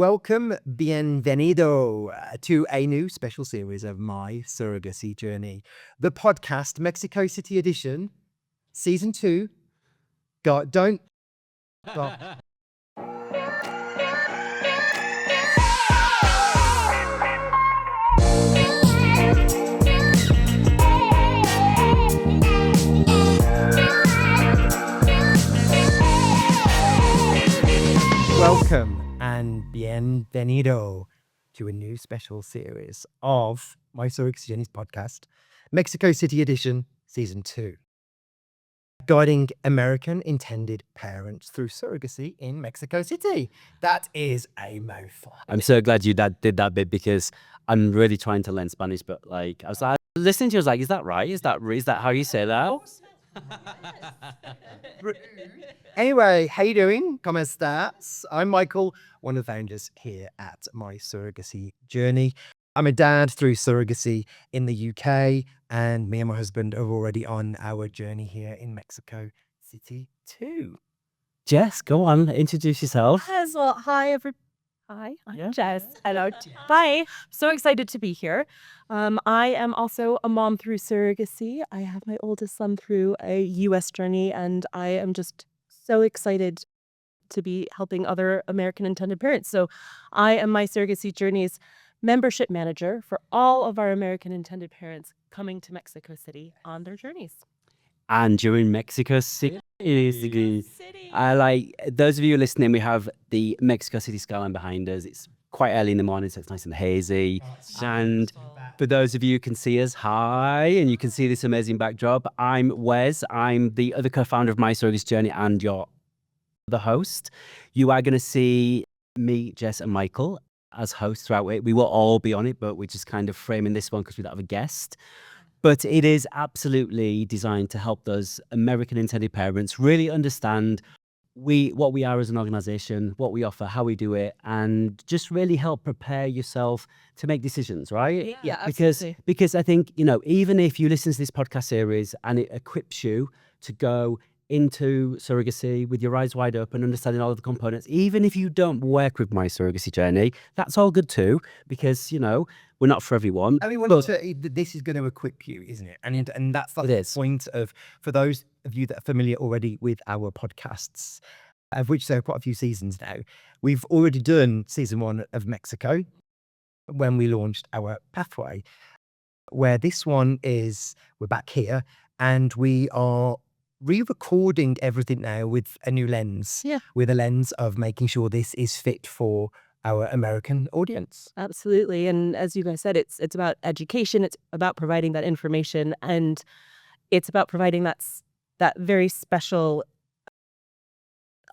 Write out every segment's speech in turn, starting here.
Welcome, bienvenido to a new special series of My Surrogacy Journey, the podcast Mexico City edition, season 2. Don't. Welcome and bienvenido to a new special series of My Surrogacy Journey podcast, Mexico City edition, season 2. Guiding American intended parents through surrogacy in Mexico City. That is a mouthful. I'm so glad you did that bit because I'm really trying to learn Spanish, but like I was like listening to you, I was like, is that right? Is that how you say that? Anyway, how you doing? ¿Cómo estás? I'm Michael, one of the founders here at My Surrogacy Journey. I'm a dad through surrogacy in the UK, and me and my husband are already on our journey here in Mexico City too. Jess, go on, introduce yourself. Yes, well, hi, I'm Jess. Hello. Bye. So excited to be here. I am also a mom through surrogacy. I have my oldest son through a US journey, and I am just so excited to be helping other American intended parents. So I am My Surrogacy Journey's membership manager for all of our American intended parents coming to Mexico City on their journeys. And you're in Mexico City. I like those of you listening, we have the Mexico City skyline behind us. It's quite early in the morning, so it's nice and hazy. And for those of you who can see us, hi, and you can see this amazing backdrop. I'm Wes. I'm the other co-founder of My Surrogacy Journey and your the host. You are going to see me, Jess, and Michael as hosts throughout it. We will all be on it, but we're just kind of framing this one because we don't have a guest. But it is absolutely designed to help those American intended parents really understand what we are as an organization, what we offer, how we do it, and just really help prepare yourself to make decisions, right? Yeah, because I think, even if you listen to this podcast series and it equips you to go into surrogacy with your eyes wide open, understanding all of the components, even if you don't work with My Surrogacy Journey, that's all good too, because, we're not for everyone. I mean, this is going to equip you, isn't it? And that's the point of, for those of you that are familiar already with our podcasts, of which there are quite a few seasons now. We've already done season 1 of Mexico when we launched our pathway, where this one is, we're back here and we are re-recording everything now with a new lens, with a lens of making sure this is fit for our American audience. Absolutely. And as you guys said, it's about education. It's about providing that information, and it's about providing that very special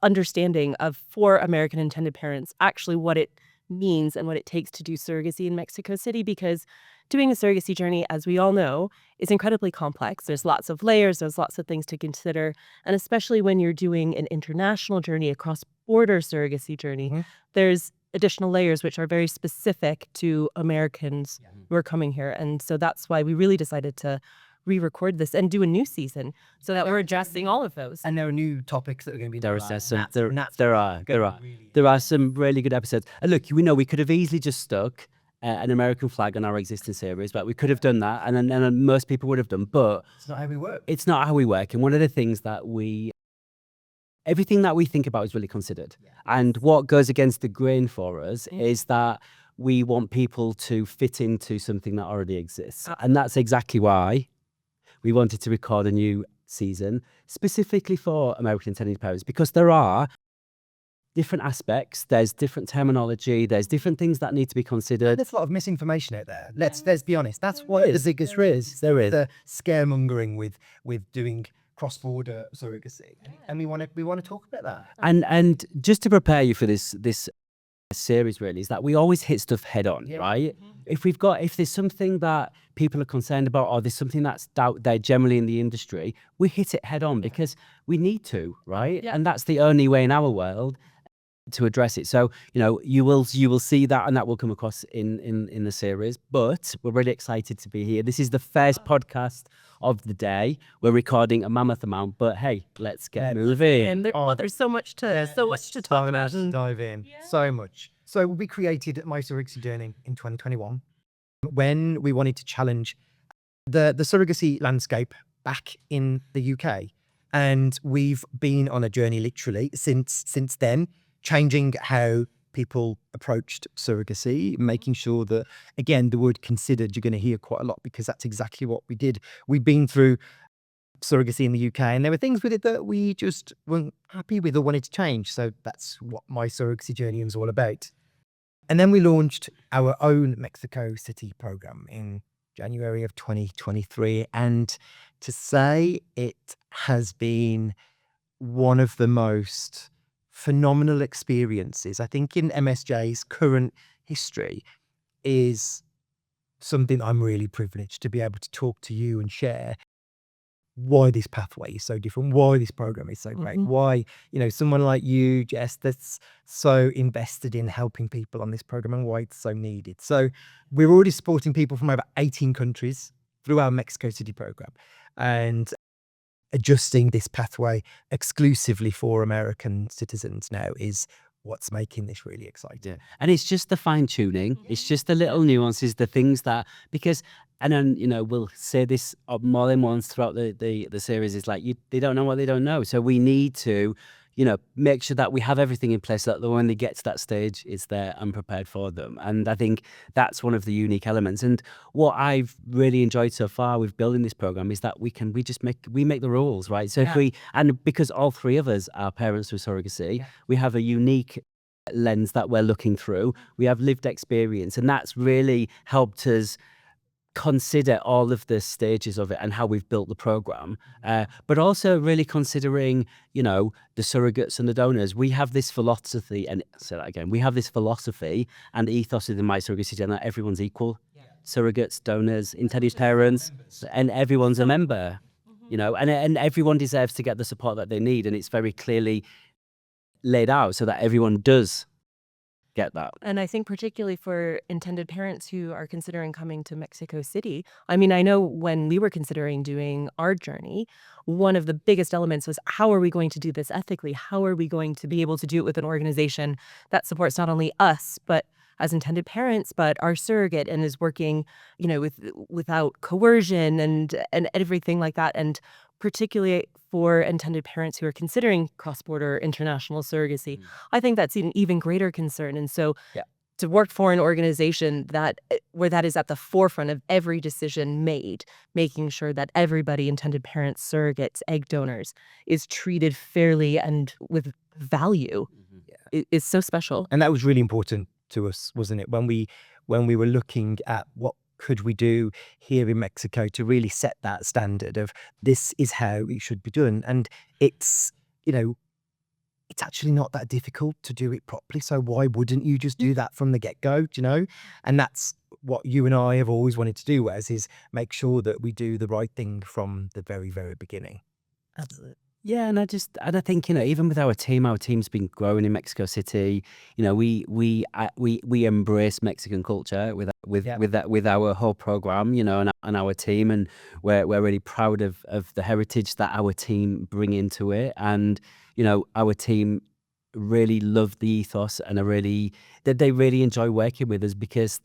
understanding for American intended parents, actually what it means and what it takes to do surrogacy in Mexico City, because doing a surrogacy journey, as we all know, is incredibly complex. There's lots of layers, there's lots of things to consider. And especially when you're doing an international journey, a cross-border surrogacy journey, there's additional layers which are very specific to Americans who are coming here. And so that's why we really decided to re-record this and do a new season so that we're addressing all of those. And there are new topics that are going to be There are some really good episodes. And look, we could have easily just stuck an American flag on our existing series, but we could have done that, and most people would have done. But it's not how we work. It's not how we work. And one of the things that everything that we think about is really considered. Yeah. And what goes against the grain for us is that we want people to fit into something that already exists. And that's exactly why we wanted to record a new season specifically for American intended parents, because there are different aspects, there's different terminology, there's different things that need to be considered. There's a lot of misinformation out there. Let's be honest. That's what the biggest risk. There is. The scaremongering with doing cross-border surrogacy, and we want to talk about that. And just to prepare you for this series, really, is that we always hit stuff head on, right? If there's something that people are concerned about, or there's something that's out there generally in the industry, we hit it head on because we need to, right? And that's the only way in our world to address it. So, you will see that, and that will come across in the series. But we're really excited to be here. This is the first podcast of the day. We're recording a mammoth amount, but hey, let's get moving. And there's so much to talk about. Dive in. Yeah. So much. So we created My Surrogacy Journey in 2021 when we wanted to challenge the surrogacy landscape back in the UK. And we've been on a journey literally since then, changing how people approached surrogacy, making sure that, again, the word considered, you're going to hear quite a lot because that's exactly what we did. We've been through surrogacy in the UK and there were things with it that we just weren't happy with or wanted to change. So that's what My Surrogacy Journey was all about. And then we launched our own Mexico City program in January of 2023. And to say it has been one of the most phenomenal experiences, I think, in MSJ's current history, is something I'm really privileged to be able to talk to you and share why this pathway is so different, why this program is so great, why, someone like you, Jess, that's so invested in helping people on this program and why it's so needed. So we're already supporting people from over 18 countries through our Mexico City program and adjusting this pathway exclusively for American citizens now is what's making this really exciting. Yeah. And it's just the fine tuning. It's just the little nuances, the things that, because, and then, we'll say this more than once throughout the series, is like, they don't know what they don't know. So we need to, make sure that we have everything in place so that when they get to that stage, it's there and prepared for them. And I think that's one of the unique elements. And what I've really enjoyed so far with building this program is that we make the rules, right? So and because all three of us are parents through surrogacy, we have a unique lens that we're looking through. We have lived experience, and that's really helped us consider all of the stages of it and how we've built the program, but also really considering, the surrogates and the donors. We have this philosophy, and say that again, we have this philosophy and ethos within My Surrogacy Journey that everyone's equal. Surrogates, donors, intended parents, and everyone's a member, and everyone deserves to get the support that they need, and it's very clearly laid out so that everyone does get that. And I think particularly for intended parents who are considering coming to Mexico City, I mean, I know when we were considering doing our journey, one of the biggest elements was, how are we going to do this ethically? How are we going to be able to do it with an organization that supports not only us, but as intended parents, but our surrogate, and is working, without coercion and everything like that. And particularly for intended parents who are considering cross-border international surrogacy, I think that's an even greater concern. And so to work for an organization where that is at the forefront of every decision made, making sure that everybody, intended parents, surrogates, egg donors, is treated fairly and with value, is so special. And that was really important to us, wasn't it? When we were looking at what could we do here in Mexico to really set that standard of this is how it should be done. And it's, it's actually not that difficult to do it properly. So why wouldn't you just do that from the get-go, And that's what you and I have always wanted to do, Wes, is make sure that we do the right thing from the very, very beginning. Absolutely. Yeah, and I think, even with our team's been growing in Mexico City. We embrace Mexican culture with our whole program, and our team, and we're really proud of the heritage that our team bring into it. And our team really love the ethos and they really enjoy working with us because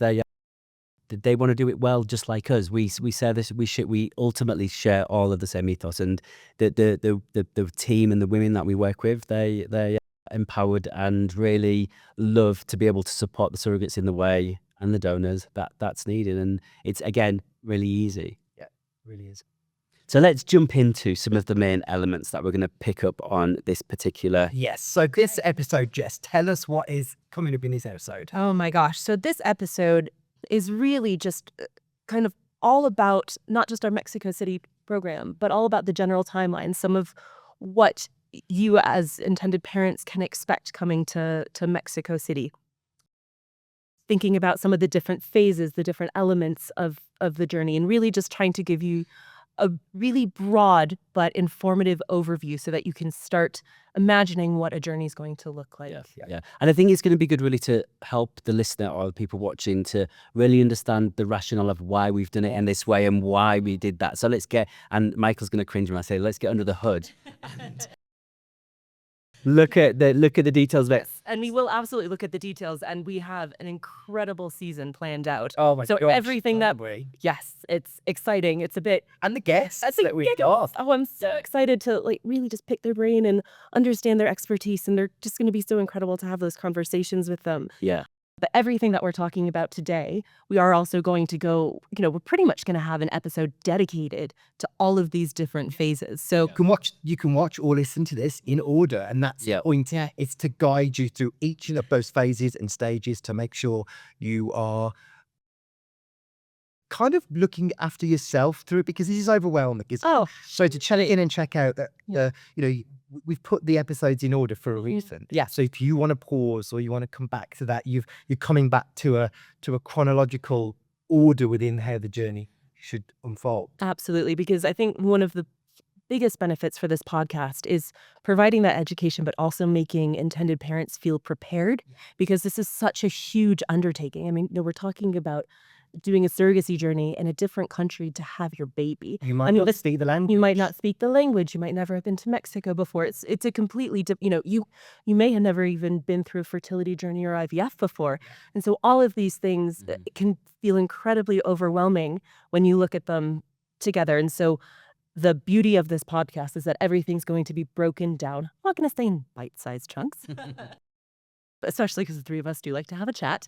they want to do it well, just like us. We say this. We ultimately share all of the same ethos, and the team and the women that we work with, they are empowered and really love to be able to support the surrogates in the way and the donors that's needed. And it's, again, really easy. Yeah, it really is. So let's jump into some of the main elements that we're going to pick up on this particular. Yes. So this episode, Jess, tell us what is coming up in this episode. Oh my gosh. So this episode is really just kind of all about not just our Mexico City program, but all about the general timeline, some of what you as intended parents can expect coming to Mexico City. Thinking about some of the different phases, the different elements of the journey, and really just trying to give you a really broad but informative overview so that you can start imagining what a journey is going to look like. Yeah. And I think it's going to be good really to help the listener or the people watching to really understand the rationale of why we've done it in this way and why we did that. So and Michael's going to cringe when I say, let's get under the hood. look at the details of it. And we will absolutely look at the details, and we have an incredible season planned out. Oh my So gosh, everything that, we yes, it's exciting. It's a bit, and the guests I think, that we got. oh, I'm so excited to like really just pick their brain and understand their expertise, and they're just going to be so incredible to have those conversations with them. Yeah. But everything that we're talking about today, we are also going to go, we're pretty much going to have an episode dedicated to all of these different phases. So You can watch or listen to this in order, and that's the point. Yeah. It's to guide you through each of those phases and stages to make sure you are kind of looking after yourself through it, because this is overwhelming. So to check in and check out that we've put the episodes in order for a reason. Yeah. So if you want to pause or you want to come back to that, you're coming back to a chronological order within how the journey should unfold. Absolutely, because I think one of the biggest benefits for this podcast is providing that education, but also making intended parents feel prepared, because this is such a huge undertaking. I mean, we're talking about doing a surrogacy journey in a different country to have your baby. You might not speak the language. You might not speak the language. You might never have been to Mexico before. It's a completely, you may have never even been through a fertility journey or IVF before. And so all of these things can feel incredibly overwhelming when you look at them together. And so the beauty of this podcast is that everything's going to be broken down. I'm not going to say in bite-sized chunks, but especially because the three of us do like to have a chat.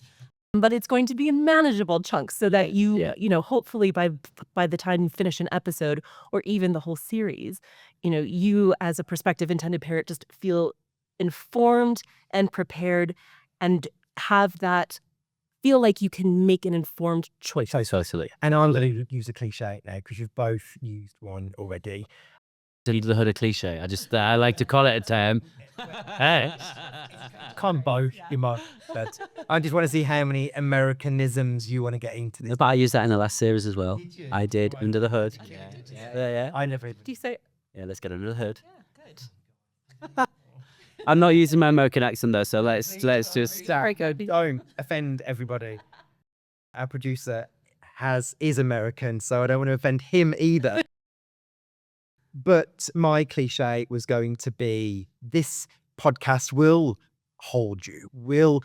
But it's going to be in manageable chunks so that you hopefully by the time you finish an episode or even the whole series, you as a prospective intended parent just feel informed and prepared and have that feel like you can make an informed choice. Totally. And I'm going to use a cliche now because you've both used one already. Under the hood a cliche. I like to call it a term. Hey. Can't both, you might. But I just want to see how many Americanisms you want to get into this. But I used that in the last series as well. Did you? I did, under the hood. Yeah. I never. Do you say? Yeah, let's get under the hood. Yeah, good. I'm not using my American accent though, so let's just. Sorry, go. Don't offend everybody. Our producer is American, so I don't want to offend him either. But my cliche was going to be, this podcast will hold you, will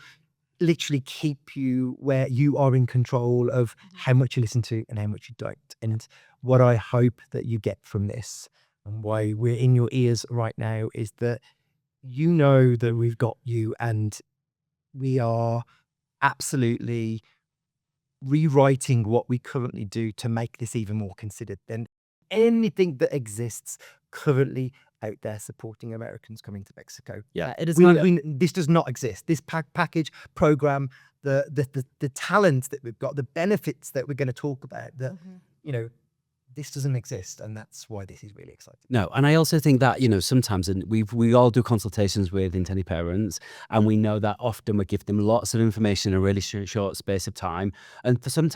literally keep you where you are in control of how much you listen to and how much you don't. And what I hope that you get from this, and why we're in your ears right now, is that you know that we've got you, and we are absolutely rewriting what we currently do to make this even more considered than anything that exists currently out there supporting Americans coming to Mexico. Yeah, it is. This does not exist. This package program, the talent that we've got, the benefits that we're going to talk about, that this doesn't exist, and that's why this is really exciting. No, and I also think that sometimes, and we all do consultations with intended parents, and we know that often we give them lots of information in a really short space of time, and for some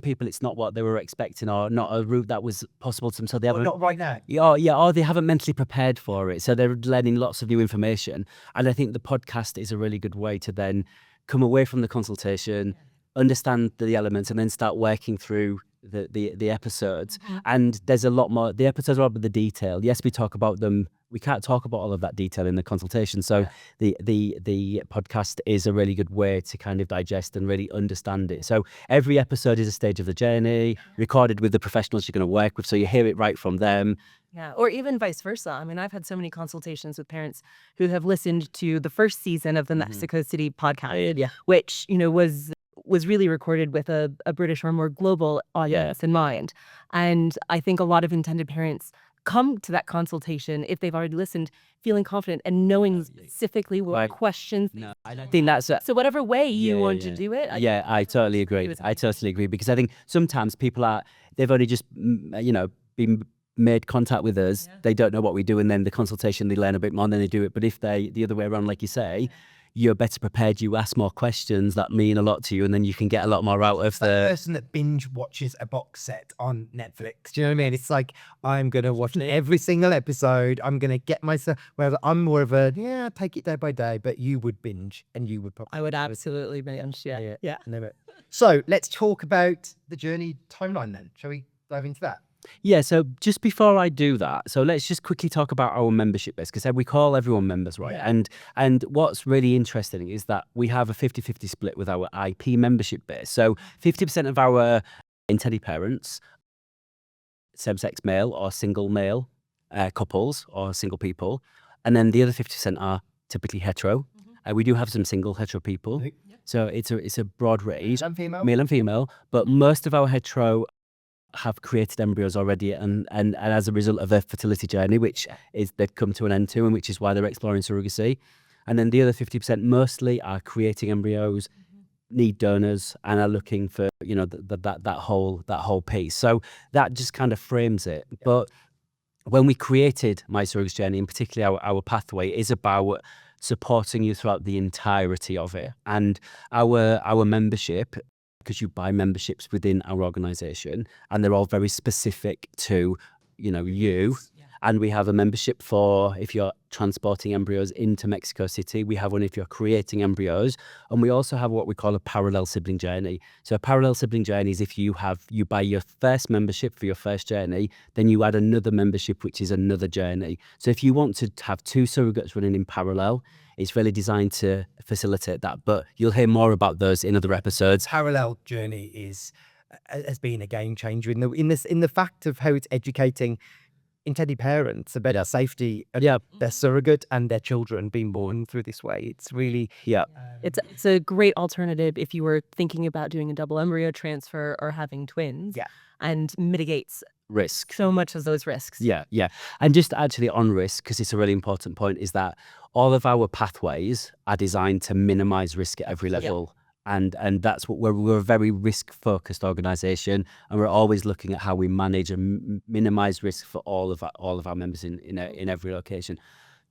people it's not what they were expecting, or not a route that was possible to them, so they haven't. Not right now. Or they haven't mentally prepared for it, so they're learning lots of new information. And I think the podcast is a really good way to then come away from the consultation, understand the elements, and then start working through the episodes. And there's a lot more. The episodes are about the detail. Yes, we talk about them. We can't talk about all of that detail in the consultation. So the podcast is a really good way to kind of digest and really understand it. So every episode is a stage of the journey, recorded with the professionals you're going to work with, so you hear it right from them. Yeah, or even vice versa. I mean, I've had so many consultations with parents who have listened to the first season of the Mexico City podcast, which was really recorded with a British or more global audience in mind. And I think a lot of intended parents come to that consultation, if they've already listened, feeling confident and knowing specifically what questions. No, I think that's so whatever way you want to do it. I totally agree. I totally agree, because I think sometimes people they've only just been made contact with us. They don't know what we do, and then the consultation they learn a bit more, and then they do it. But if the other way around, like you say, you're better prepared, you ask more questions that mean a lot to you, and then you can get a lot more out of the person that binge watches a box set on Netflix. Do you know what I mean? It's like, I'm going to watch every single episode. I'm going to get myself, whereas I'm more of take it day by day, but you would binge, and you would probably. I would absolutely binge. Yeah. So let's talk about the journey timeline then. Shall we dive into that? Yeah, so just before I do that, so let's just quickly talk about our membership base, because we call everyone members, right? Yeah. And what's really interesting is that we have a 50-50 split with our IP membership base. So 50% of our intended parents, same-sex male or single male couples or single people, and then the other 50% are typically hetero. We do have some single hetero people, so it's a broad range, male and female, but most of our hetero have created embryos already, and as a result of their fertility journey, which is they've come to an end to, and which is why they're exploring surrogacy. And then the other 50% mostly are creating embryos, need donors, and are looking for that whole piece. So that just kind of frames it. But when we created My Surrogacy Journey, and particularly our pathway, is about supporting you throughout the entirety of it. And our membership, because you buy memberships within our organization, and they're all very specific to you. And we have a membership for if you're transporting embryos into Mexico City. We have one if you're creating embryos. And we also have what we call a parallel sibling journey. So a parallel sibling journey is if you buy your first membership for your first journey, then you add another membership, which is another journey. So if you want to have two surrogates running in parallel, it's really designed to facilitate that. But you'll hear more about those in other episodes. Parallel journey has been a game changer in the fact of how it's educating intended parents about their safety, their surrogate and their children being born through this way. It's really It's a great alternative if you were thinking about doing a double embryo transfer or having twins, and mitigates Risk. so much of those risks. Yeah. And just actually on risk, because it's a really important point, is that all of our pathways are designed to minimize risk at every level. And that's what we're a very risk-focused organization, and we're always looking at how we manage and minimize risk for all of our members in every location.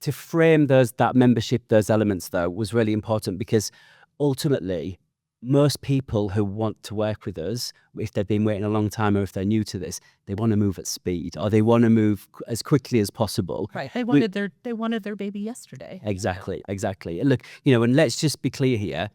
To frame that membership, those elements, though, was really important, because ultimately, most people who want to work with us, if they've been waiting a long time or if they're new to this, they want to move at speed, or they want to move as quickly as possible. Right. They wanted their baby yesterday. Exactly. And look, and let's just be clear here.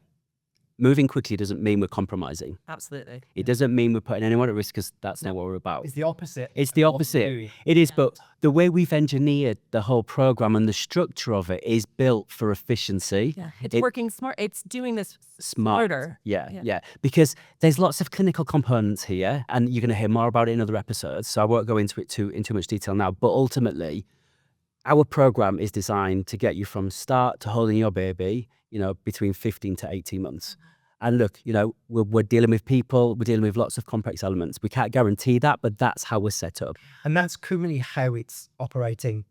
Moving quickly doesn't mean we're compromising. Absolutely. It doesn't mean we're putting anyone at risk, because that's not what we're about. it's the opposite. It's the opposite. It is, but the way we've engineered the whole program and the structure of it is built for efficiency. Yeah. It's working smart. It's doing this smarter. Yeah. Because there's lots of clinical components here, and you're going to hear more about it in other episodes, so I won't go into it in too much detail now. But ultimately, our program is designed to get you from start to holding your baby, between 15 to 18 months. And look, we're dealing with people, we're dealing with lots of complex elements. We can't guarantee that, but that's how we're set up. And that's currently how it's operating.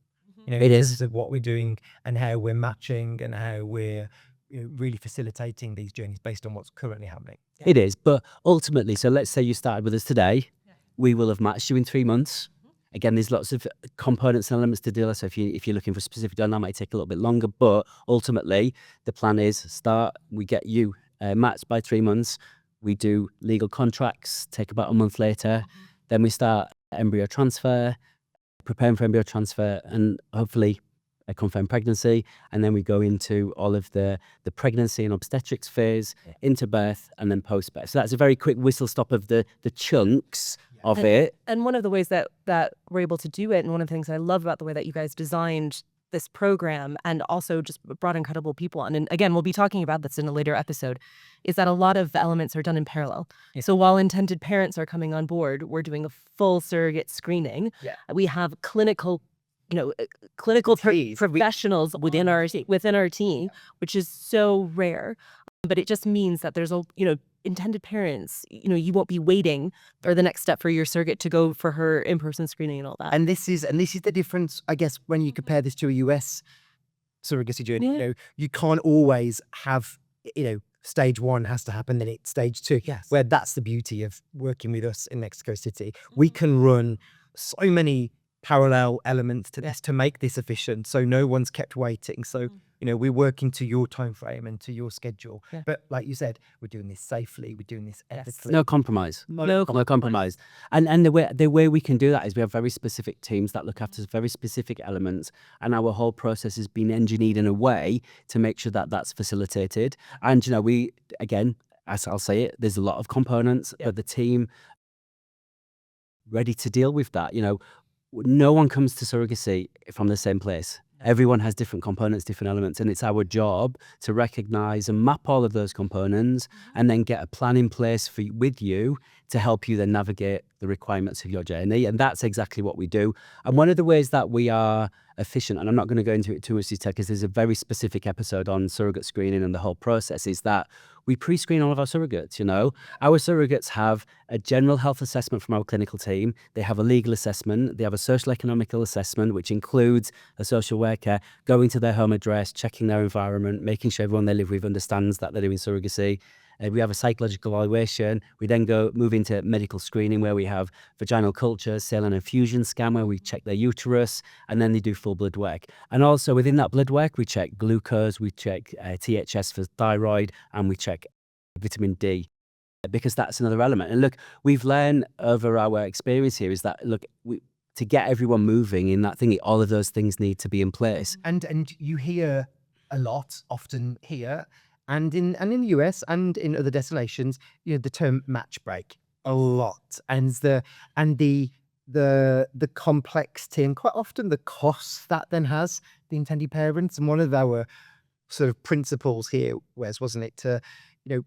It is. Of what we're doing and how we're matching and how we're really facilitating these journeys based on what's currently happening. It is. But ultimately, so let's say you started with us today, we will have matched you in 3 months. Again, there's lots of components and elements to deal with. So if you're looking for a specific done, that might take a little bit longer. But ultimately, the plan is we get you matched by 3 months. We do legal contracts, take about a month later. Then we start embryo transfer, preparing for embryo transfer, and hopefully a confirmed pregnancy. And then we go into all of the pregnancy and obstetrics phase, into birth, and then post-birth. So that's a very quick whistle stop of the chunks of it. And one of the ways that we're able to do it, and one of the things I love about the way that you guys designed this program and also just brought incredible people on, and again, we'll be talking about this in a later episode, is that a lot of elements are done in parallel. So while intended parents are coming on board, we're doing a full surrogate screening. We have clinical professionals within our team, which is so rare. But it just means that there's intended parents, you won't be waiting for the next step for your surrogate to go for her in-person screening and all that. And this is the difference, I guess, when you compare this to a US surrogacy journey. You can't always have, stage 1 has to happen, then it's stage 2. Where that's the beauty of working with us in Mexico City. We can run so many parallel elements to this to make this efficient, so no one's kept waiting. So we're working to your time frame and to your schedule. But like you said, we're doing this safely, we're doing this ethically. No compromise. No compromise. And the way we can do that is we have very specific teams that look after very specific elements, and our whole process has been engineered in a way to make sure that that's facilitated. And we, again, as I'll say it, there's a lot of components, but the team ready to deal with that. No one comes to surrogacy from the same place. Everyone has different components, different elements, and it's our job to recognize and map all of those components and then get a plan in place with you to help you then navigate the requirements of your journey. And that's exactly what we do. And one of the ways that we are efficient, and I'm not going to go into it too much detail because there's a very specific episode on surrogate screening and the whole process, is that we pre-screen all of our surrogates. Our surrogates have a general health assessment from our clinical team. They have a legal assessment. They have a social economical assessment, which includes a social worker going to their home address, checking their environment, making sure everyone they live with understands that they're doing surrogacy. We have a psychological evaluation. We then move into medical screening, where we have vaginal culture, saline infusion scan, where we check their uterus, and then they do full blood work. And also within that blood work, we check glucose, we check THS for thyroid, and we check vitamin D, because that's another element. And look, we've learned over our experience here is that, to get everyone moving in that thing, all of those things need to be in place. And you hear a lot, often here, and in the US and in other destinations, the term match break a lot, and the complexity and quite often the costs that then has the intended parents. And one of our sort of principles here, Wes, wasn't it, to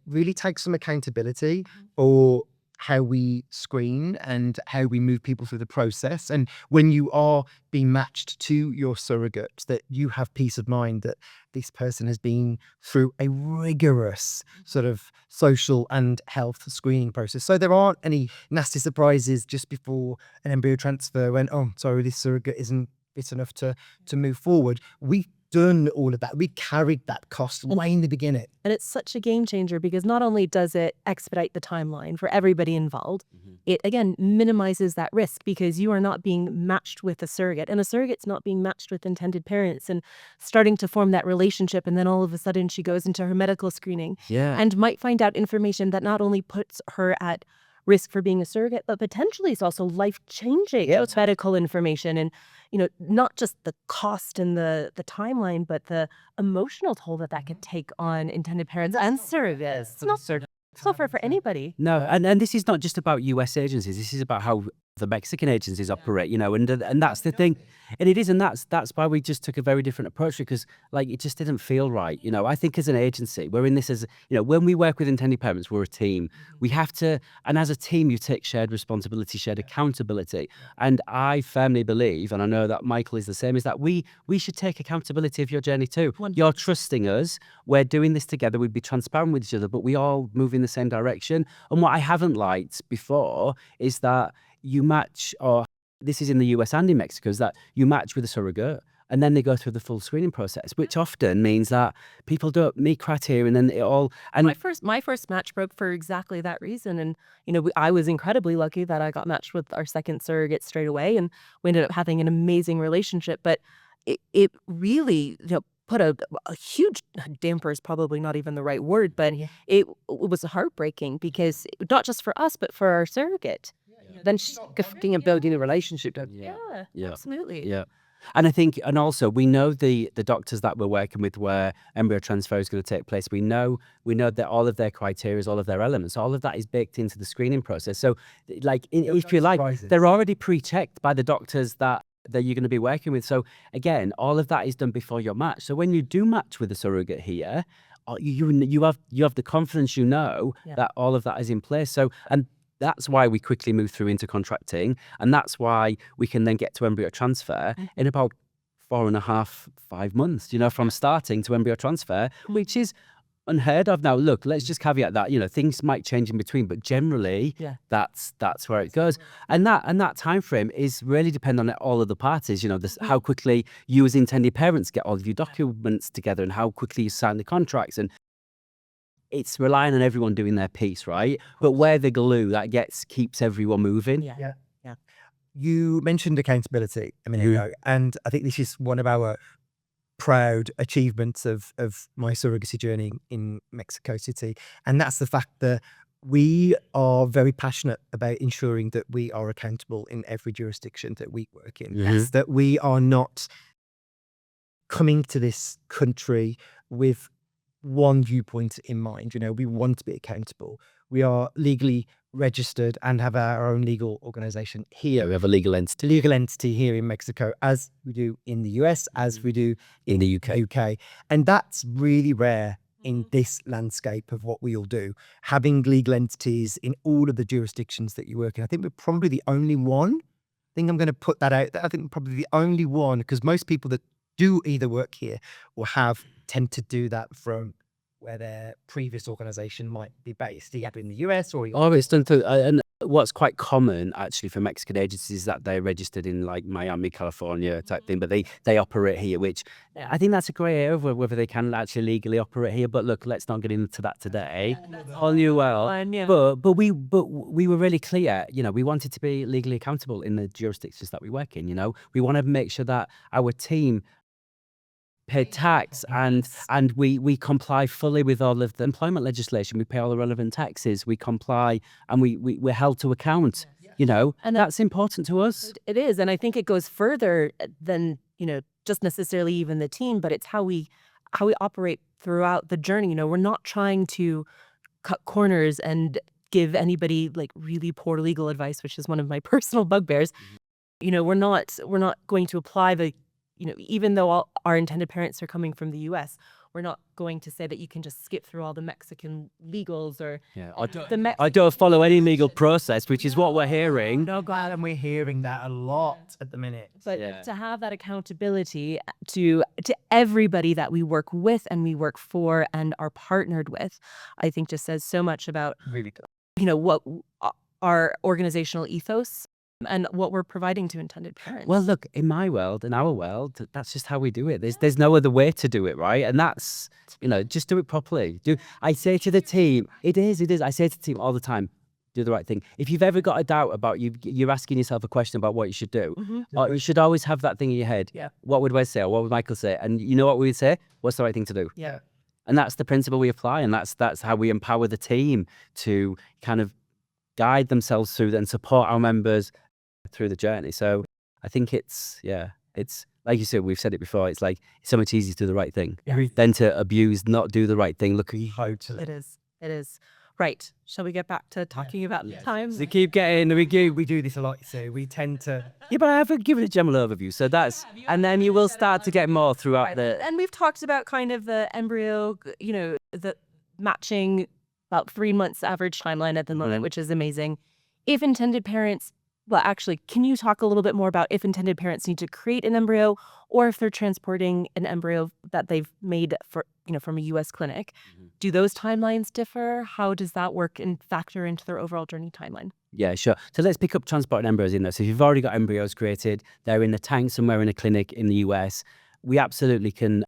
really take some accountability for how we screen and how we move people through the process. And when you are being matched to your surrogate, that you have peace of mind that this person has been through a rigorous sort of social and health screening process. So there aren't any nasty surprises just before an embryo transfer when, oh, sorry, this surrogate isn't fit enough to move forward. We've done all of that. We carried that cost way in the beginning. And it's such a game changer because not only does it expedite the timeline for everybody involved, it again minimizes that risk because you are not being matched with a surrogate, and a surrogate's not being matched with intended parents and starting to form that relationship. And then all of a sudden she goes into her medical screening and might find out information that not only puts her at risk for being a surrogate, but potentially is also life-changing medical information. And, not just the cost and the timeline, but the emotional toll that can take on intended parents and surrogates. It's not fair for anybody. No, and this is not just about US agencies. This is about how the Mexican agencies operate, and that's the thing. And it is, and that's why we just took a very different approach, because it just didn't feel right. I think as an agency, we're in this as, when we work with intended parents, we're a team. We have to, and as a team, you take shared responsibility, shared accountability. And I firmly believe, and I know that Michael is the same, is that we should take accountability of your journey too. You're trusting us. We're doing this together. We'd be transparent with each other, but we all move in the same direction. And what I haven't liked before is that you match, or this is in the US and in Mexico, is that you match with a surrogate and then they go through the full screening process, which often means that people don't meet criteria, and then it all. And my first match broke for exactly that reason. And I was incredibly lucky that I got matched with our second surrogate straight away, and we ended up having an amazing relationship. But it really put a huge damper, is probably not even the right word, but it was heartbreaking because not just for us, but for our surrogate. Then she's gifting and building a relationship. Yeah, absolutely. Yeah. And I think, and also we know the doctors that we're working with where embryo transfer is going to take place. We know that all of their criteria, all of their elements, all of that is baked into the screening process. So if you like, they're already pre-checked by the doctors that you're going to be working with. So again, all of that is done before your match. So when you do match with a surrogate here, you have the confidence, that all of that is in place. So, and that's why we quickly move through into contracting, and that's why we can then get to embryo transfer in about 4.5, 5 months, from starting to embryo transfer, which is unheard of. Now, look, let's just caveat that, things might change in between, but generally that's where it goes. And that time frame is really dependent on all of the parties, how quickly you as intended parents get all of your documents together and how quickly you sign the contracts, and it's relying on everyone doing their piece, right? But where the glue that keeps everyone moving. Yeah. You mentioned accountability a minute ago, and I think this is one of our proud achievements of my surrogacy journey in Mexico City, and that's the fact that we are very passionate about ensuring that we are accountable in every jurisdiction that we work in. That's that we are not coming to this country with one viewpoint in mind. We want to be accountable. We are legally registered and have our own legal organization here. We have a legal entity. Legal entity here in Mexico, as we do in the US, as we do in the UK. And that's really rare in this landscape of what we all do. Having legal entities in all of the jurisdictions that you work in. I think we're probably the only one. I think I'm going to put that out there. I think we're probably the only one, because most people that do either work here or tend to do that from where their previous organization might be based, either in the US or... Oh, it's done through, and what's quite common actually for Mexican agencies is that they're registered in like Miami, California type thing, but they operate here, which I think that's a grey area of whether they can actually legally operate here. But look, let's not get into that today. All new well, but we were really clear. We wanted to be legally accountable in the jurisdictions that we work in. We want to make sure that our team pay tax and we comply fully with all of the employment legislation. We pay all the relevant taxes. We comply and we're held to account. And that's important to us. It is, and I think it goes further than just necessarily even the team, but it's how we operate throughout the journey. We're not trying to cut corners and give anybody like really poor legal advice, which is one of my personal bugbears. We're not going to apply the even though all our intended parents are coming from the US, we're not going to say that you can just skip through all the Mexican legals or I don't follow any legal process, which is what we're hearing. No, God, and we're hearing that a lot at the minute. But to have that accountability to everybody that we work with and we work for and are partnered with, I think just says so much about what our organizational ethos and what we're providing to intended parents. Well, look, in my world, in our world, that's just how we do it. There's no other way to do it, right? And that's, just do it properly. I say to the team, it is. I say to the team all the time, do the right thing. If you've ever got a doubt about you're asking yourself a question about what you should do, you should always have that thing in your head. Yeah. What would Wes say? Or what would Michael say? And you know what we would say? What's the right thing to do? Yeah. And that's the principle we apply. And that's how we empower the team to kind of guide themselves through and support our members through the journey. So I think it's like you said, we've said it before, it's like it's so much easier to do the right thing than to abuse, not do the right thing. Look, Totally. It is. Right. Shall we get back to talking about time? So keep getting, we do this a lot, so we tend to... Yeah, but I have given a general overview. So that's, and then you will start to get more throughout And we've talked about kind of the embryo, the matching about 3 months average timeline at the moment, which is amazing. If intended parents... Well, actually, can you talk a little bit more about if intended parents need to create an embryo or if they're transporting an embryo that they've made for, from a U.S. clinic? Do those timelines differ? How does that work and factor into their overall journey timeline? Yeah, sure. So let's pick up transporting embryos in there. So if you've already got embryos created, they're in a tank somewhere in a clinic in the US, we absolutely can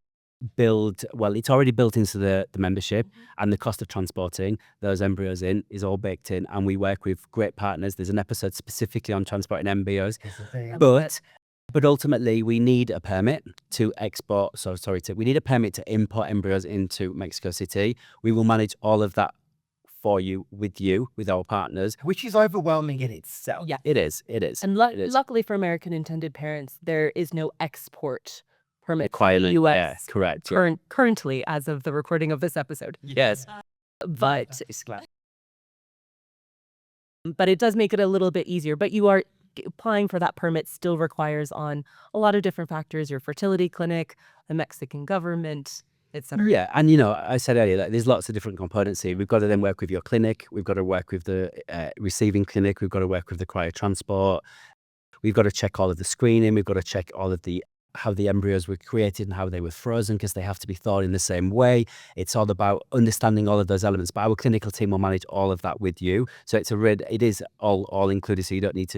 it's already built into the membership, and the cost of transporting those embryos in is all baked in, and we work with great partners. There's an episode specifically on transporting embryos, but ultimately we need a permit to we need a permit to import embryos into Mexico City. We will manage all of that for you, with our partners. Which is overwhelming in itself. Yeah, it is. And luckily for American intended parents, there is no export permit requirement. US correct. Currently, as of the recording of this episode. Yes. But it does make it a little bit easier. But you are applying for that permit still requires on a lot of different factors, your fertility clinic, the Mexican government, etc. Yeah, and I said earlier that there's lots of different components here. We've got to then work with your clinic. We've got to work with the receiving clinic. We've got to work with the cryotransport. We've got to check all of the screening. We've got to check all of how the embryos were created and how they were frozen, because they have to be thawed in the same way. It's all about understanding all of those elements, but our clinical team will manage all of that with you. So it is all included, so you don't need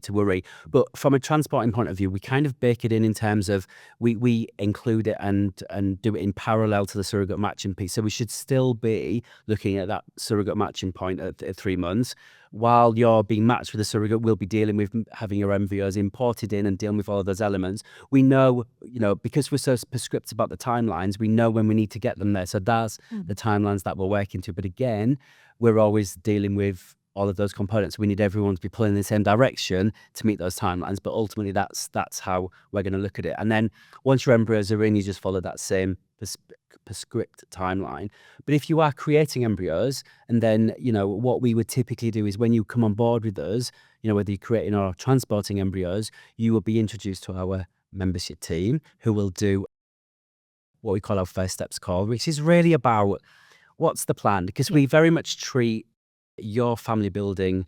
to worry. But from a transporting point of view, we kind of bake it in terms of we include it and do it in parallel to the surrogate matching piece. So we should still be looking at that surrogate matching point at 3 months. While you're being matched with a surrogate, we'll be dealing with having your embryos imported in and dealing with all of those elements. We know, because we're so prescriptive about the timelines, we know when we need to get them there. So that's the timelines that we're working to. But again, we're always dealing with all of those components. We need everyone to be pulling in the same direction to meet those timelines. But ultimately, that's how we're going to look at it. And then once your embryos are in, you just follow that same prescript timeline. But if you are creating embryos, and then, what we would typically do is when you come on board with us, whether you're creating or transporting embryos, you will be introduced to our membership team who will do what we call our first steps call, which is really about what's the plan? Because we very much treat your family building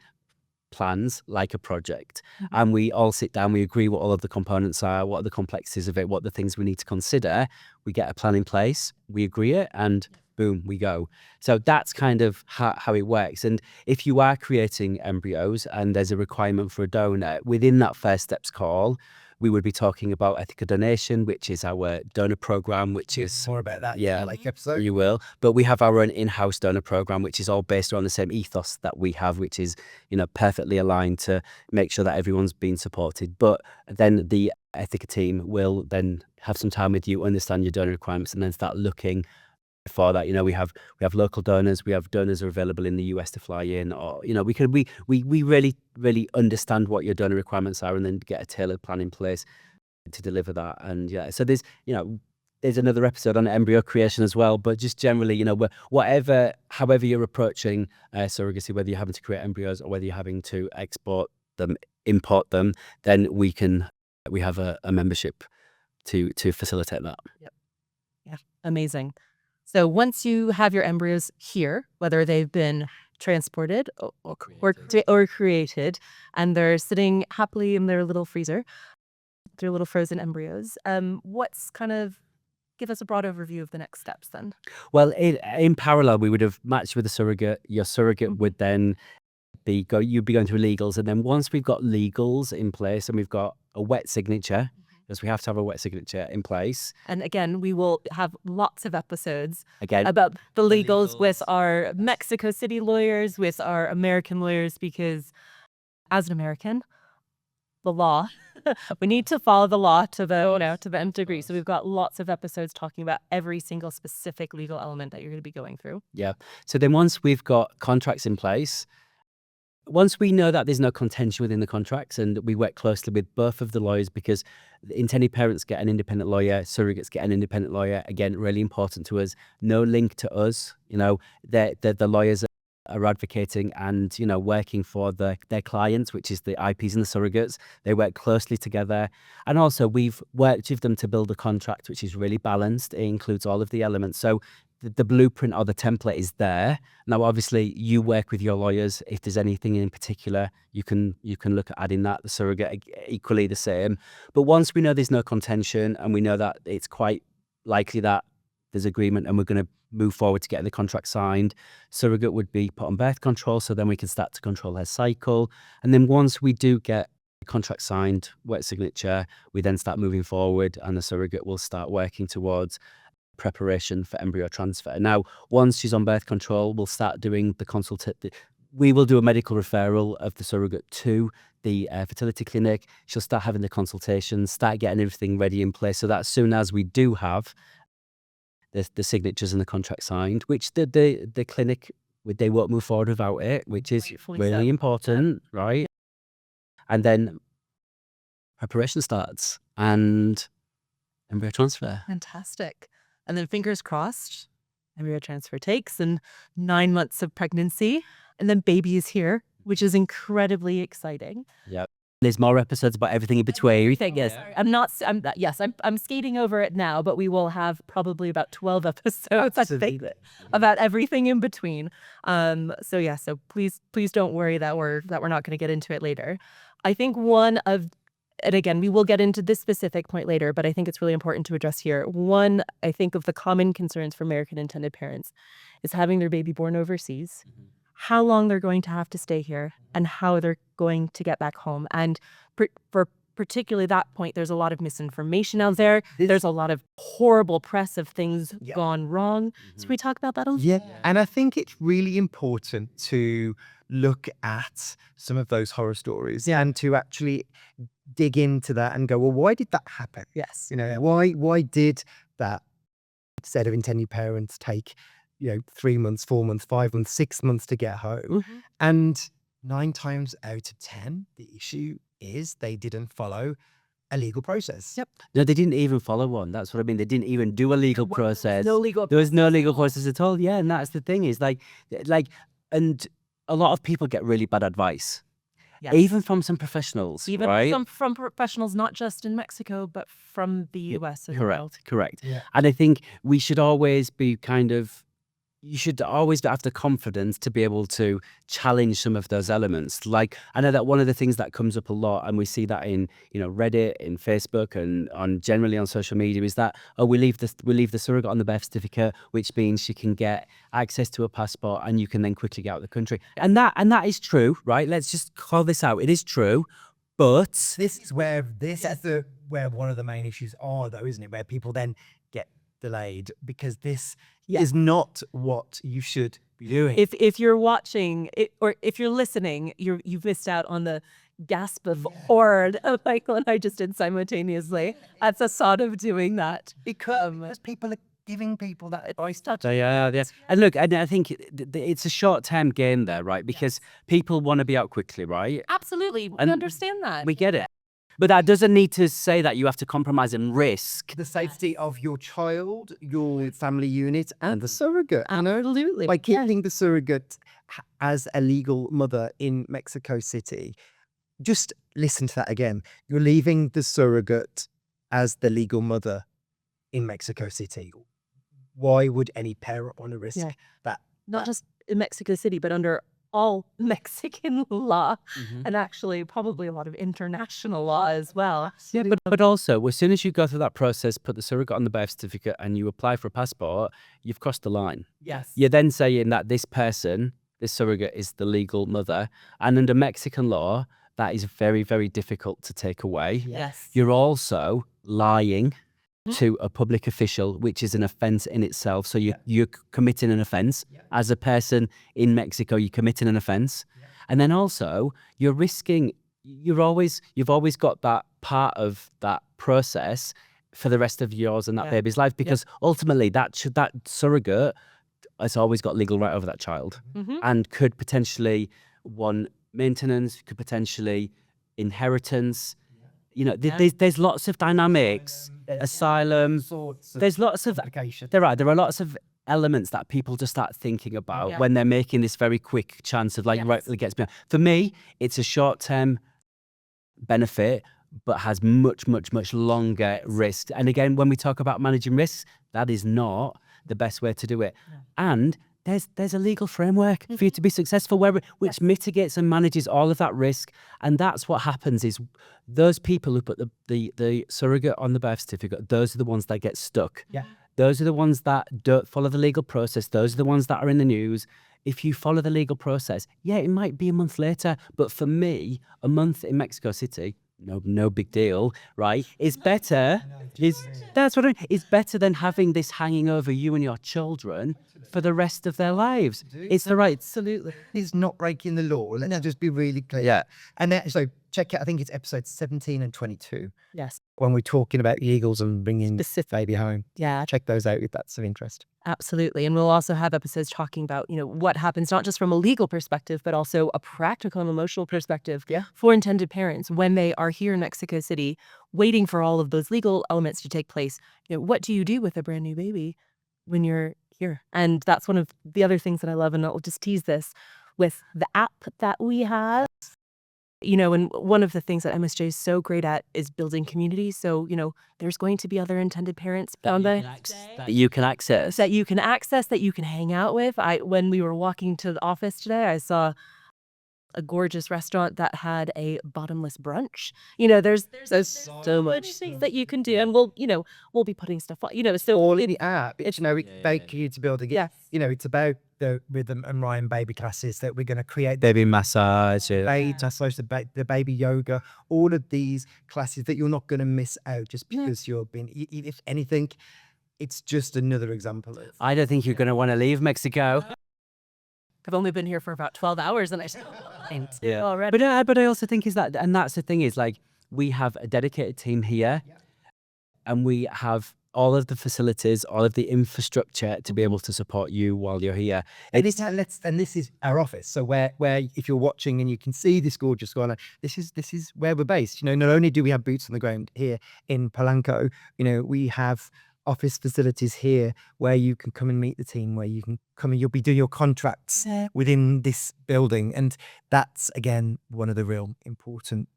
plans like a project, and we all sit down, we agree what all of the components are, what are the complexities of it, what the things we need to consider. We get a plan in place, we agree it, and boom, we go. So that's kind of how it works. And if you are creating embryos and there's a requirement for a donor, within that first steps call, we would be talking about ethical donation, which is our donor program, which is More about that. yeah, Like episode. you will. But we have our own in-house donor program, which is all based around the same ethos that we have, which is, perfectly aligned to make sure that everyone's being supported. But then the ethical team will then have some time with you, understand your donor requirements, and then start looking for that. We have local donors, we have donors who are available in the US to fly in, or we really understand what your donor requirements are, and then get a tailored plan in place to deliver that. And so there's another episode on embryo creation as well, but just generally, however you're approaching surrogacy, whether you're having to create embryos or whether you're having to export them, import them, then we have a membership to facilitate that. Yep. Yeah, amazing. So once you have your embryos here, whether they've been transported or created, and they're sitting happily in their little freezer, their little frozen embryos, give us a broad overview of the next steps then. Well, in parallel, we would have matched with a surrogate. Your surrogate would then you'd be going through legals, and then once we've got legals in place and we've got a wet signature, because we have to have a wet signature in place. And again, we will have lots of episodes Again, about the legals with our Mexico City lawyers, with our American lawyers, because as an American, the law, we need to follow the law to the nth degree. So we've got lots of episodes talking about every single specific legal element that you're going to be going through. Yeah. So then once we've got contracts in place, once we know that there's no contention within the contracts, and we work closely with both of the lawyers, because the intended parents get an independent lawyer, surrogates get an independent lawyer. Again, really important to us. No link to us. The lawyers are advocating and working for their clients, which is the IPs and the surrogates. They work closely together, and also we've worked with them to build a contract which is really balanced. It includes all of the elements. So the blueprint or the template is there. Now, obviously, you work with your lawyers. If there's anything in particular, you can look at adding that. The surrogate equally the same. But once we know there's no contention, and we know that it's quite likely that there's agreement and we're going to move forward to get the contract signed, surrogate would be put on birth control, so then we can start to control her cycle. And then once we do get the contract signed, wet signature, we then start moving forward, and the surrogate will start working towards preparation for embryo transfer. Now, once she's on birth control, we'll start doing we will do a medical referral of the surrogate to the fertility clinic. She'll start having the consultations, start getting everything ready in place, so that as soon as we do have the signatures and the contract signed, which the clinic, they won't move forward without it, which is really important, right? And then preparation starts and embryo transfer. Fantastic. And then fingers crossed, embryo transfer takes, and 9 months of pregnancy, and then baby is here, which is incredibly exciting. Yep. There's more episodes about everything in between. Everything is. I'm skating over it now, but we will have probably about 12 episodes, I think, about everything in between. So please don't worry that we're not going to get into it later. I think and again, we will get into this specific point later, but I think it's really important to address here. One, I think of the common concerns for American intended parents is having their baby born overseas, how long they're going to have to stay here, and how they're going to get back home. And for particularly that point, there's a lot of misinformation out there. There's a lot of horrible press of things gone wrong. So we talk about that a little bit. Yeah, and I think it's really important to look at some of those horror stories and to actually dig into that and go, well, why did that happen? Yes. Why did that set of intended parents take 3 months, 4 months, 5 months, 6 months to get home? And 9 times out of 10, the issue is they didn't follow a legal process. Yep. No, they didn't even follow one. That's what I mean. They didn't even do a legal process. No legal There was no legal process at all. Yeah, and that's the thing is and a lot of people get really bad advice, Yes. even from some professionals, Even right? from professionals, not just in Mexico, but from the US as well. Correct. Yeah. And I think we should always be you should always have the confidence to be able to challenge some of those elements. Like, I know that one of the things that comes up a lot, and we see that in, Reddit, in Facebook, and generally on social media, is that, we leave the surrogate on the birth certificate, which means she can get access to a passport and you can then quickly get out of the country. And that is true, right? Let's just call this out. It is true, but This is where where one of the main issues are, though, isn't it? Where people then get delayed because this is not what you should be doing. If you're watching it, or if you're listening, you've missed out on the gasp of horror that Michael and I just did simultaneously at the thought of doing that. because people are giving people that advice. yeah. And look, and I think it's a short-term gain there, right? Because people want to be out quickly, right? Absolutely, we And understand that. We get it. But that doesn't need to say that you have to compromise and risk. The safety of your child, your family unit, and the surrogate. Absolutely. By keeping the surrogate as a legal mother in Mexico City, just listen to that again. You're leaving the surrogate as the legal mother in Mexico City. Why would any parent want to risk that? Not just in Mexico City, but under all Mexican law, and actually probably a lot of international law as well. Yeah, but also, as soon as you go through that process, put the surrogate on the birth certificate and you apply for a passport, you've crossed the line. Yes. You're then saying that this surrogate is the legal mother. And under Mexican law, that is very, very difficult to take away. Yes. You're also lying to a public official, which is an offense in itself. So you're committing an offense. As a person in Mexico, you're committing an offense. And then also you're risking, you've always got that part of that process for the rest of yours and that baby's life, because ultimately that surrogate has always got legal right over that child and could potentially want maintenance, could potentially inheritance. There's lots of dynamics, asylum. There's lots of there are lots of elements that people just start thinking about when they're making this very quick chance of right, it gets me. For me, it's a short-term benefit, but has much, much, much longer risk. And again, when we talk about managing risks, that is not the best way to do it. And there's a legal framework for you to be successful which mitigates and manages all of that risk. And that's what happens is those people who put the surrogate on the birth certificate, those are the ones that get stuck. Yeah. Those are the ones that don't follow the legal process. Those are the ones that are in the news. If you follow the legal process, it might be a month later. But for me, a month in Mexico City, no big deal, right? It's better. That's what I mean. It's better than having this hanging over you and your children for the rest of their lives. It's the right. Absolutely. It's not breaking the law. Let's just be really clear. Yeah. And so check out, I think it's episodes 17 and 22 Yes. when we're talking about illegals and bringing Specific. baby home. Yeah. Check those out if that's of interest. Absolutely. And we'll also have episodes talking about, what happens not just from a legal perspective, but also a practical and emotional perspective for intended parents when they are here in Mexico City, waiting for all of those legal elements to take place. What do you do with a brand new baby when you're here? And that's one of the other things that I love, and I'll just tease this with the app that we have. And one of the things that MSJ is so great at is building community. So, there's going to be other intended parents on that you can access. that you can hang out with. When we were walking to the office today, I saw a gorgeous restaurant that had a bottomless brunch. There's so much things that you can do, and we'll be putting stuff on. So All in the app. It's baking you to build a Yes. it's about the rhythm and Ryan baby classes that we're going to create. Baby massage. Baby massage, the baby yoga, all of these classes that you're not going to miss out just because you're being. If anything, it's just another example of. I don't think you're going to want to leave Mexico. I've only been here for about 12 hours, and I still already. But I also think is that, and that's the thing is we have a dedicated team here, and we have all of the facilities, all of the infrastructure to be able to support you while you're here. And this is our office. So where if you're watching and you can see this gorgeous skyline, this is where we're based. Not only do we have boots on the ground here in Polanco, we have office facilities here where you can come and meet the team, where you can come and you'll be doing your contracts within this building. And that's, again, one of the real important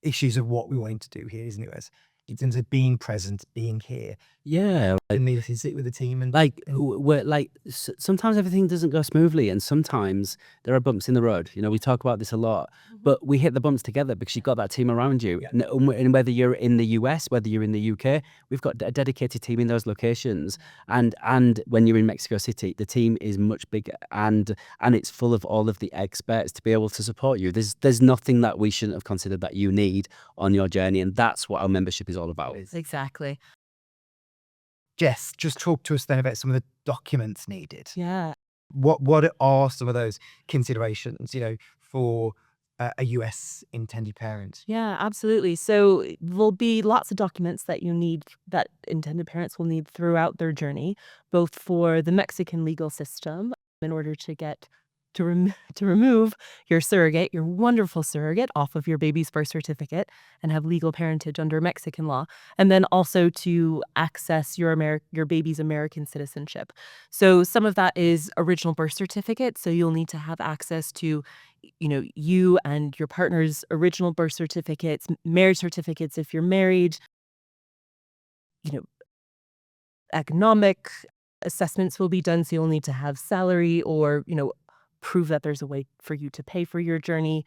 issues of what we want to do here, isn't it, Wes? In terms of being present, being here. Yeah. And you can sit with the team and Sometimes everything doesn't go smoothly, and sometimes there are bumps in the road. We talk about this a lot, but we hit the bumps together because you've got that team around you. Yeah. And whether you're in the US, whether you're in the UK, we've got a dedicated team in those locations. And when you're in Mexico City, the team is much bigger, and it's full of all of the experts to be able to support you. There's nothing that we shouldn't have considered that you need on your journey, and that's what our membership is all about. Exactly. Jess, just talk to us then about some of the documents needed. Yeah. What are some of those considerations, for a US intended parent? Yeah, absolutely. So there'll be lots of documents that that intended parents will need throughout their journey, both for the Mexican legal system in order to get to remove your wonderful surrogate off of your baby's birth certificate and have legal parentage under Mexican law, and then also to access your baby's American citizenship. So some of that is original birth certificate. So you'll need to have access to, you and your partner's original birth certificates, marriage certificates if you're married, economic assessments will be done. So you'll need to have salary or, prove that there's a way for you to pay for your journey.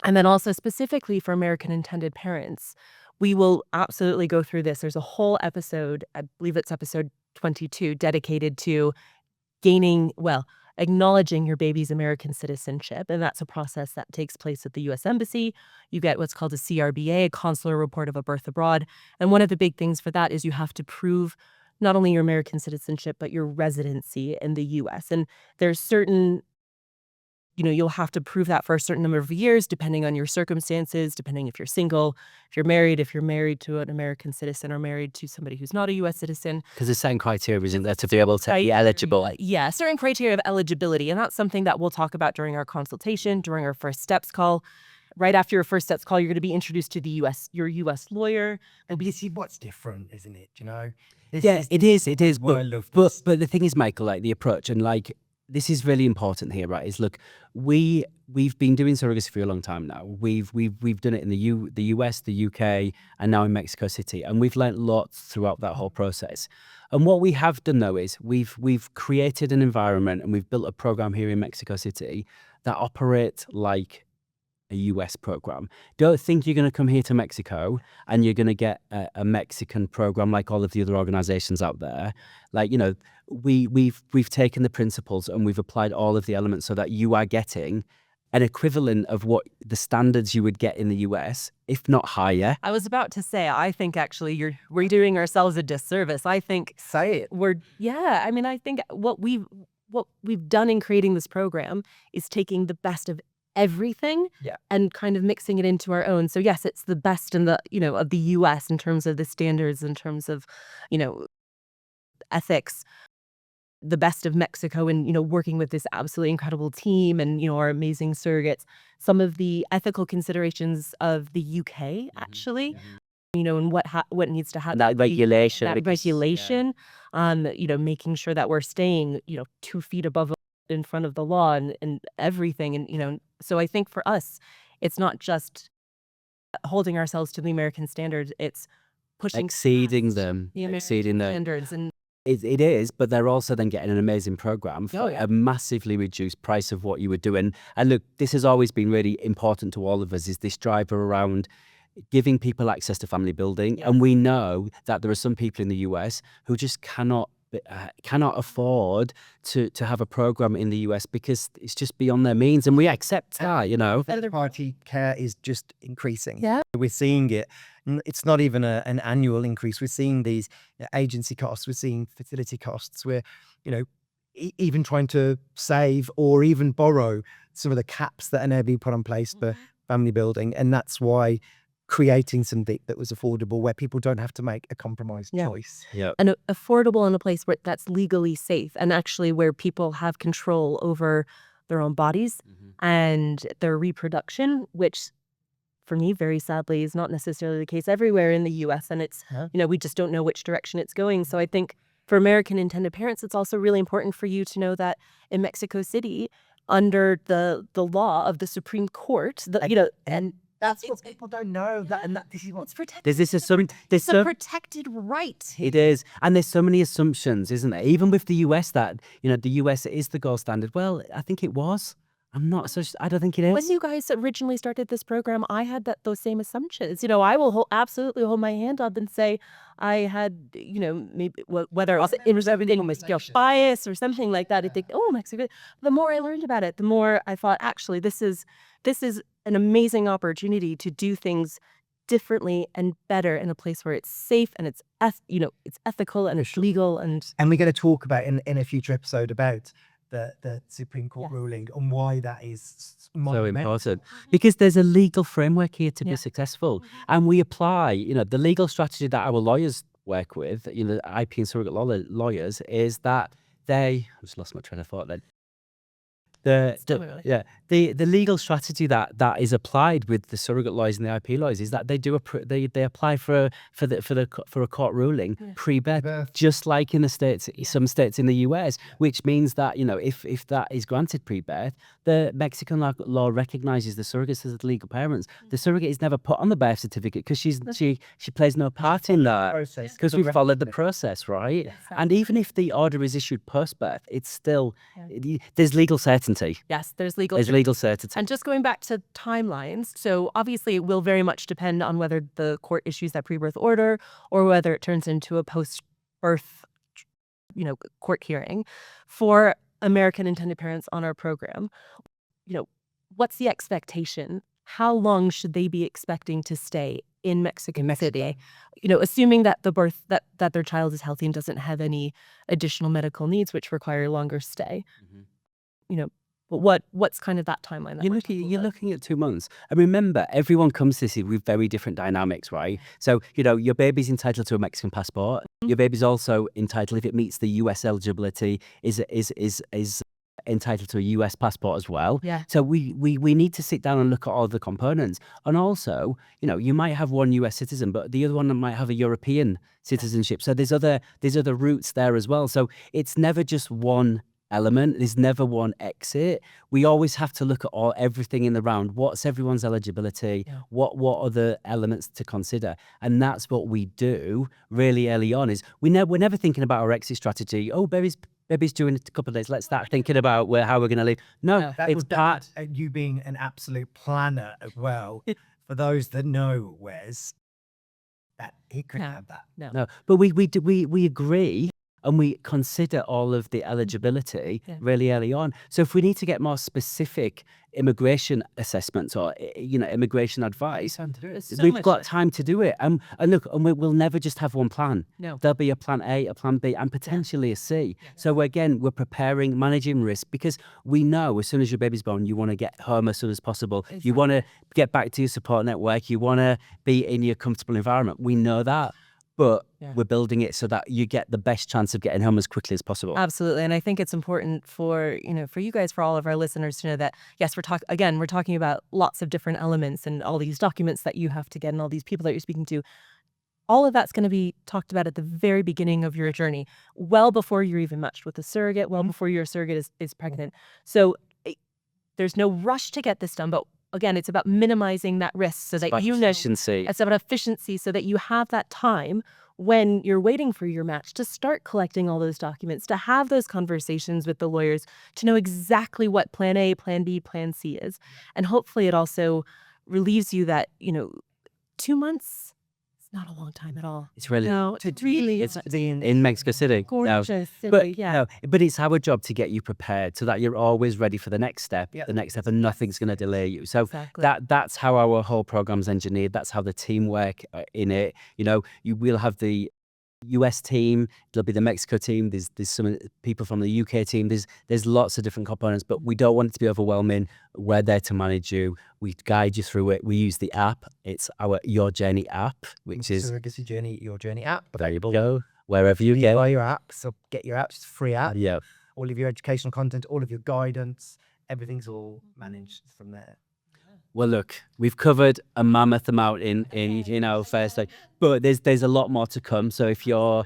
And then also specifically for American intended parents, we will absolutely go through this. There's a whole episode, I believe it's episode 22, dedicated to acknowledging your baby's American citizenship. And that's a process that takes place at the U.S. Embassy. You get what's called a CRBA, a consular report of a birth abroad. And one of the big things for that is you have to prove not only your American citizenship, but your residency in the U.S. And there's certain, you'll have to prove that for a certain number of years, depending on your circumstances, depending if you're single, if you're married to an American citizen or married to somebody who's not a U.S. citizen. Because there's certain criteria, isn't there, to be able to be eligible? Yeah, certain criteria of eligibility. And that's something that we'll talk about during our consultation, during our first steps call. Right after your first steps call, you're going to be introduced to your U.S. lawyer. And you see what's different, isn't it? It is. But the thing is, Michael, the approach and this is really important here, right? Is look, we've been doing surrogacy for a long time now. We've done it in the US, the UK, and now in Mexico City, and we've learnt lots throughout that whole process. And what we have done though is we've created an environment and we've built a program here in Mexico City that operates like a US program. Don't think you're going to come here to Mexico and you're going to get a Mexican program like all of the other organizations out there. We've taken the principles and we've applied all of the elements so that you are getting an equivalent of what the standards you would get in the US, if not higher. I was about to say, I think actually we're doing ourselves a disservice. I think say it. I think what we've done in creating this program is taking the best of everything and kind of mixing it into our own. So yes, it's the best in the, of the US in terms of the standards, in terms of, ethics, the best of Mexico and, working with this absolutely incredible team and, our amazing surrogates. Some of the ethical considerations of the UK, actually, and what needs to happen. That regulation. Making sure that we're staying, 2 feet above in front of the law and everything. And, so I think for us, it's not just holding ourselves to the American standards, it's pushing exceeding past them, the American exceeding them. standards. And it is, but they're also then getting an amazing program for a massively reduced price of what you would do. And look, this has always been really important to all of us, is this drive around giving people access to family building. And we know that there are some people in the US who just cannot afford to have a program in the US because it's just beyond their means, and we accept that, Third party care is just increasing. Yeah. We're seeing it. It's not even an annual increase. We're seeing these agency costs. We're seeing fertility costs. We're, even trying to save or even borrow some of the caps that are now being put in place for family building. And that's why creating something that was affordable where people don't have to make a compromised Yeah. choice. Yeah. And affordable in a place where that's legally safe, and actually where people have control over their own bodies and their reproduction, which for me, very sadly, is not necessarily the case everywhere in the US. And it's, we just don't know which direction it's going. So I think for American intended parents, it's also really important for you to know that in Mexico City, under the law of the Supreme Court, and That's what people don't know. This is what's protected. There's this It's a protected right. It is. And there's so many assumptions, isn't there? Even with the US, that, the US is the gold standard. Well, I think it was. I don't think it is. When you guys originally started this program, I had those same assumptions. I will absolutely hold my hand up and say I had, maybe whether it was in bias or something like that. I think, Mexico. The more I learned about it, the more I thought, actually, this is an amazing opportunity to do things differently and better in a place where it's safe and it's ethical and it's legal. And we're going to talk about in a future episode about the Supreme Court ruling and why that is so important, because there's a legal framework here to be successful, and we apply the legal strategy that our lawyers work with, IP and surrogate lawyers, is that I just lost my train of thought then. The legal strategy that is applied with the surrogate lawyers and the IP lawyers is that they apply for a court ruling pre-birth, just like in the states, some states in the US, which means that if that is granted pre-birth, the Mexican law recognizes the surrogates as the legal parents. The surrogate is never put on the birth certificate because she plays no part in that, because we followed the process, right? Exactly. And even if the order is issued post-birth, it's still there's legal certainty. Yes, there's legal certainty. And just going back to timelines, so obviously it will very much depend on whether the court issues that pre-birth order or whether it turns into a post-birth, court hearing. For American intended parents on our program, what's the expectation? How long should they be expecting to stay in Mexico City? Assuming that the birth that their child is healthy and doesn't have any additional medical needs which require a longer stay. But what's kind of that timeline? You're looking at 2 months. And remember, everyone comes to this with very different dynamics, right? So, your baby's entitled to a Mexican passport. Your baby's also entitled, if it meets the US eligibility, is entitled to a US passport as well. Yeah. So we need to sit down and look at all the components. And also, you might have one US citizen, but the other one might have a European citizenship. So there's other routes there as well. So it's never just one element. There's never one exit. We always have to look at everything in the round. What's everyone's eligibility? Yeah. What are the elements to consider? And that's what we do really early on. Is we're never thinking about our exit strategy. Oh, baby's due in a couple of days. Let's start thinking about how we're going to leave. No, it's part. You being an absolute planner as well. For those that know Wes, that he couldn't have that. No, but we agree. And we consider all of the eligibility really early on. So if we need to get more specific immigration assessments or immigration advice, we've got time to do it. And look, we'll never just have one plan. No. There'll be a plan A, a plan B, and potentially a C. Yeah. So again, we're preparing, managing risk, because we know as soon as your baby's born, you want to get home as soon as possible. Exactly. You want to get back to your support network. You want to be in your comfortable environment. We know that. But we're building it so that you get the best chance of getting home as quickly as possible. Absolutely. And I think it's important for you guys, for all of our listeners to know that, yes, we're talking about lots of different elements and all these documents that you have to get and all these people that you're speaking to. All of that's going to be talked about at the very beginning of your journey, well before you're even matched with a surrogate, well before your surrogate is pregnant. So there's no rush to get this done, but again, it's about minimizing that risk so that efficiency. It's about efficiency so that you have that time when you're waiting for your match to start collecting all those documents, to have those conversations with the lawyers, to know exactly what plan A, plan B, plan C is. And hopefully it also relieves you that, 2 months, it's not a long time at all. It's really, it's in Mexico City. Gorgeous. But it's our job to get you prepared so that you're always ready for the next step, and nothing's going to delay you. So that's how our whole program's engineered. That's how the team work in it. You will have the US team, there'll be the Mexico team, there's some people from the UK team, there's lots of different components, but we don't want it to be overwhelming. We're there to manage you. We guide you through it. We use the app. It's our Your Journey app, which is Surrogacy Journey, Your Journey app. there you go, wherever you go. Buy your app, so get your app, it's a free app. Yeah. All of your educational content, all of your guidance, everything's all managed from there. Well, look, we've covered a mammoth amount in first day, but there's a lot more to come. So if you are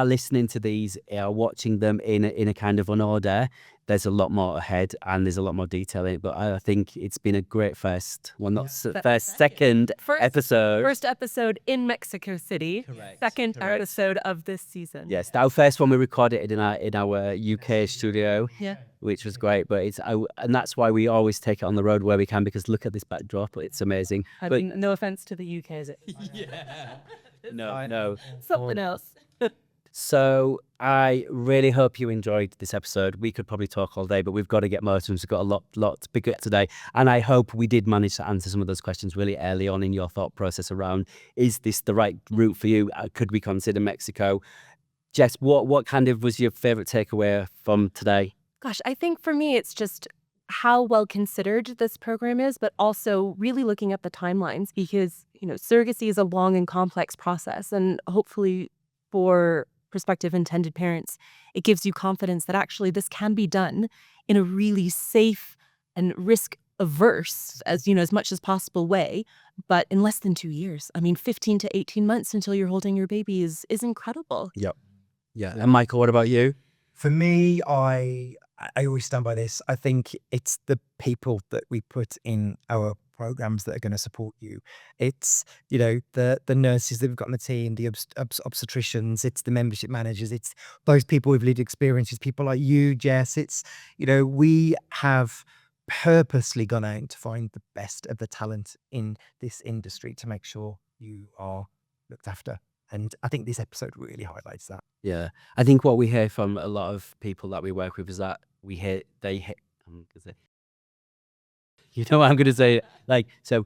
listening to these, watching them in a kind of an order, there's a lot more ahead and there's a lot more detail in it. But I think it's been a great second episode. First episode in Mexico City. Correct. Second episode of this season. Yes, our first one we recorded in our UK studio. Yeah. Which was great, but and that's why we always take it on the road where we can, because look at this backdrop, it's amazing. But No offense to the UK, is it? no. Something else. So I really hope you enjoyed this episode. We could probably talk all day, but we've got to get motives. We've got a lot to pick up today. And I hope we did manage to answer some of those questions really early on in your thought process around, is this the right route for you? Could we consider Mexico? Jess, what kind of was your favorite takeaway from today? Gosh, I think for me, it's just how well considered this program is, but also really looking at the timelines, because, surrogacy is a long and complex process. And hopefully for prospective intended parents, it gives you confidence that actually this can be done in a really safe and risk averse, as much as possible way, but in less than 2 years. I mean, 15 to 18 months until you're holding your baby is incredible. Yep. Yeah. And Michael, what about you? For me, I always stand by this. I think it's the people that we put in our programs that are going to support you. It's, the nurses that we've got on the team, the obstetricians, it's the membership managers, it's those people with lived experiences, people like you, Jess. It's, we have purposely gone out to find the best of the talent in this industry to make sure you are looked after. And I think this episode really highlights that. Yeah. I think what we hear from a lot of people that we work with is that we hear, I'm going to say, so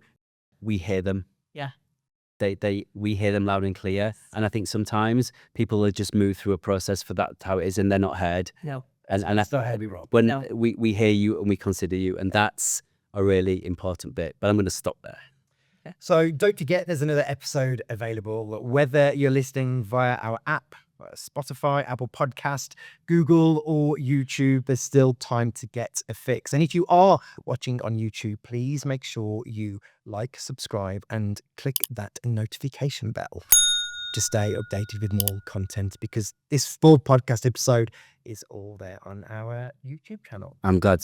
we hear them. Yeah. We hear them loud and clear. And I think sometimes people are just moved through a process for that, how it is, and they're not heard. No. And that's not heard, we wrong. When No. we hear you and we consider you, and that's a really important bit. But I'm going to stop there. So don't forget, there's another episode available, whether you're listening via our app, Spotify, Apple Podcast, Google, or YouTube. There's still time to get a fix. And if you are watching on YouTube, please make sure you like, subscribe, and click that notification bell to stay updated with more content, because this full podcast episode is all there on our YouTube channel. I'm glad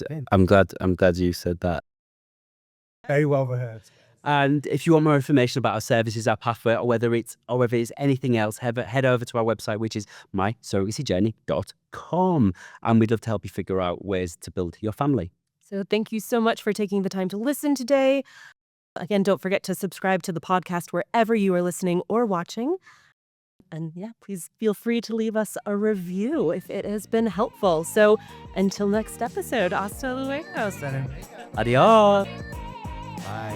you said that. Very well rehearsed. And if you want more information about our services, our pathway, or whether it's anything else, head over to our website, which is mysurrogacyjourney.com. And we'd love to help you figure out ways to build your family. So thank you so much for taking the time to listen today. Again, don't forget to subscribe to the podcast wherever you are listening or watching. And please feel free to leave us a review if it has been helpful. So until next episode, hasta luego. Adios. Bye.